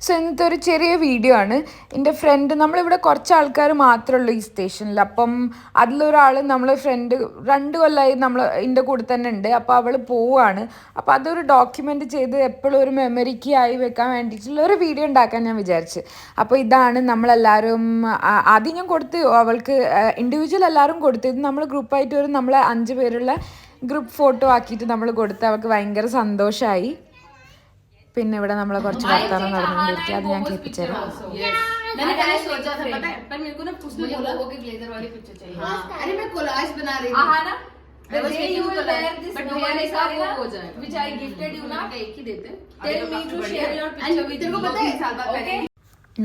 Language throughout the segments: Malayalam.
സോ ഇന്നത്തെ ഒരു ചെറിയ വീഡിയോ ആണ്. എൻ്റെ ഫ്രണ്ട്, നമ്മളിവിടെ കുറച്ച് ആൾക്കാർ മാത്രമേ ഉള്ളൂ ഈ സ്റ്റേഷനിൽ. അപ്പം അതിലൊരാൾ നമ്മളെ ഫ്രണ്ട് 2 കൊല്ലമായി എൻ്റെ കൂടെ തന്നെ ഉണ്ട്. അപ്പോൾ അവൾ പോവുകയാണ്. അപ്പോൾ അതൊരു ഡോക്യുമെൻ്റ് ചെയ്ത് എപ്പോഴും ഒരു മെമ്മറിക്ക് ആയി വെക്കാൻ വേണ്ടിയിട്ടുള്ള ഒരു വീഡിയോ ഉണ്ടാക്കാൻ ഞാൻ വിചാരിച്ചു. അപ്പോൾ ഇതാണ് നമ്മളെല്ലാവരും ആദ്യം ഞാൻ കൊടുത്ത് അവൾക്ക് ഇൻഡിവിജ്വൽ എല്ലാവരും കൊടുത്ത്. ഇത് നമ്മൾ ഗ്രൂപ്പായിട്ട് ഒരു നമ്മളെ 5 പേരുള്ള ഗ്രൂപ്പ് ഫോട്ടോ ആക്കിയിട്ട് നമ്മൾ കൊടുത്ത് അവൾക്ക് ഭയങ്കര സന്തോഷമായി. പിന്നെ ഇവിടെ നമ്മളെ കുറച്ച് വർത്താനം നടന്നുകൊണ്ടിരിക്കുക, അത് ഞാൻ കേൾപ്പിച്ചു തരാം.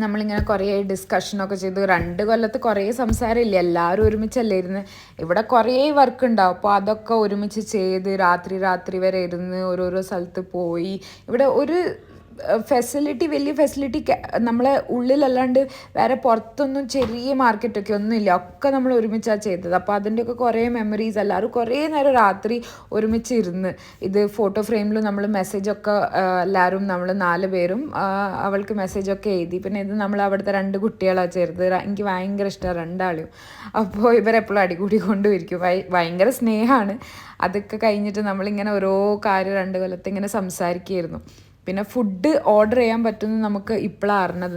നമ്മളിങ്ങനെ കുറേ ഡിസ്കഷനൊക്കെ ചെയ്തു. 2 കൊല്ലത്ത് കുറേ സംസാരമില്ല, എല്ലാവരും ഒരുമിച്ചല്ലേ ഇരുന്ന്. ഇവിടെ കുറേ വർക്ക് ഉണ്ടാവും, അപ്പോൾ അതൊക്കെ ഒരുമിച്ച് ചെയ്ത് രാത്രി വരെ ഇരുന്ന് ഓരോരോ സ്ഥലത്ത് പോയി. ഇവിടെ ഒരു ഫെസിലിറ്റി, വലിയ ഫെസിലിറ്റി നമ്മളെ ഉള്ളിലല്ലാണ്ട് വേറെ പുറത്തൊന്നും ചെറിയ മാർക്കറ്റൊക്കെ ഒന്നുമില്ല, ഒക്കെ നമ്മൾ ഒരുമിച്ചാണ് ചെയ്തത്. അപ്പോൾ അതിൻ്റെയൊക്കെ കുറേ മെമ്മറീസ്. എല്ലാവരും കുറേ നേരം രാത്രി ഒരുമിച്ച് ഇരുന്ന് ഇത് ഫോട്ടോ ഫ്രെയിമിൽ നമ്മൾ മെസ്സേജൊക്കെ എല്ലാവരും നമ്മൾ 4 പേരും അവൾക്ക് മെസ്സേജൊക്കെ എഴുതി. പിന്നെ ഇത് നമ്മൾ അവിടുത്തെ 2 കുട്ടികളാണ് ചേർത്ത്. എനിക്ക് ഭയങ്കര ഇഷ്ടമാണ് 2 ആളും. അപ്പോൾ ഇവരെപ്പോഴും അടികൂടി കൊണ്ടുവരിക്കും, ഭയങ്കര സ്നേഹമാണ്. അതൊക്കെ കഴിഞ്ഞിട്ട് നമ്മളിങ്ങനെ ഓരോ കാര്യം 2 കൊല്ലത്ത് ഇങ്ങനെ സംസാരിക്കുകയായിരുന്നു. പിന്നെ ഫുഡ് ഓർഡർ ചെയ്യാൻ പറ്റുമെന്ന് നമുക്ക് ഇപ്പോഴാണ് അറിഞ്ഞത്.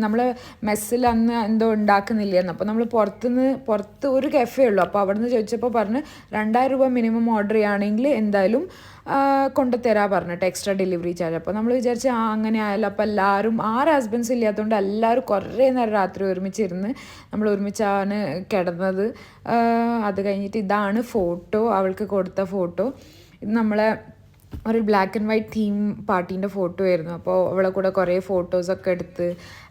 നമ്മൾ മെസ്സിൽ അന്ന് എന്തോ ഉണ്ടാക്കുന്നില്ലായിരുന്നു. അപ്പോൾ നമ്മൾ പുറത്ത് ഒരു കഫേ ഉള്ളൂ. അപ്പോൾ അവിടെ നിന്ന് ചോദിച്ചപ്പോൾ പറഞ്ഞ് 2000 രൂപ മിനിമം ഓർഡർ ചെയ്യുകയാണെങ്കിൽ എന്തായാലും കൊണ്ടുതരാൻ പറഞ്ഞിട്ട് എക്സ്ട്രാ ഡെലിവറി ചാർജ്. അപ്പോൾ നമ്മൾ വിചാരിച്ച് അങ്ങനെ ആയാലും. അപ്പോൾ എല്ലാവരും 6 ഹസ്ബൻഡ്സ് ഇല്ലാത്തതുകൊണ്ട് എല്ലാവരും കുറേ നേരം രാത്രി ഒരുമിച്ചിരുന്ന് നമ്മൾ ഒരുമിച്ചാണ് കിടന്നത്. അത് കഴിഞ്ഞിട്ട് ഇതാണ് ഫോട്ടോ, അവൾക്ക് കൊടുത്ത ഫോട്ടോ. ഇത് നമ്മളെ ഒരു ബ്ലാക്ക് ആൻഡ് വൈറ്റ് തീം പാർട്ടീൻ്റെ ഫോട്ടോ ആയിരുന്നു. അപ്പോൾ അവളെ കൂടെ കുറേ ഫോട്ടോസൊക്കെ എടുത്ത്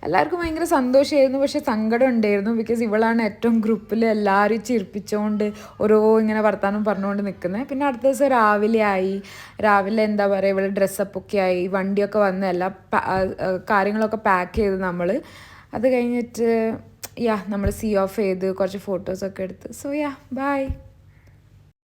എല്ലാവർക്കും ഭയങ്കര സന്തോഷമായിരുന്നു. പക്ഷേ സങ്കടം ഉണ്ടായിരുന്നു, ബിക്കോസ് ഇവളാണ് ഏറ്റവും ഗ്രൂപ്പിൽ എല്ലാവരും ചിരിപ്പിച്ചുകൊണ്ട് ഓരോ ഇങ്ങനെ വർത്താനം പറഞ്ഞുകൊണ്ട് നിൽക്കുന്നത്. പിന്നെ അടുത്ത ദിവസം രാവിലെ എന്താ പറയുക, ഇവൾ ഡ്രസ്സപ്പൊക്കെ ആയി, വണ്ടിയൊക്കെ വന്ന് എല്ലാ കാര്യങ്ങളൊക്കെ പാക്ക് ചെയ്ത് നമ്മൾ. അത് കഴിഞ്ഞിട്ട് നമ്മൾ സീ ഓഫ് ചെയ്ത് കുറച്ച് ഫോട്ടോസൊക്കെ എടുത്ത്. So by.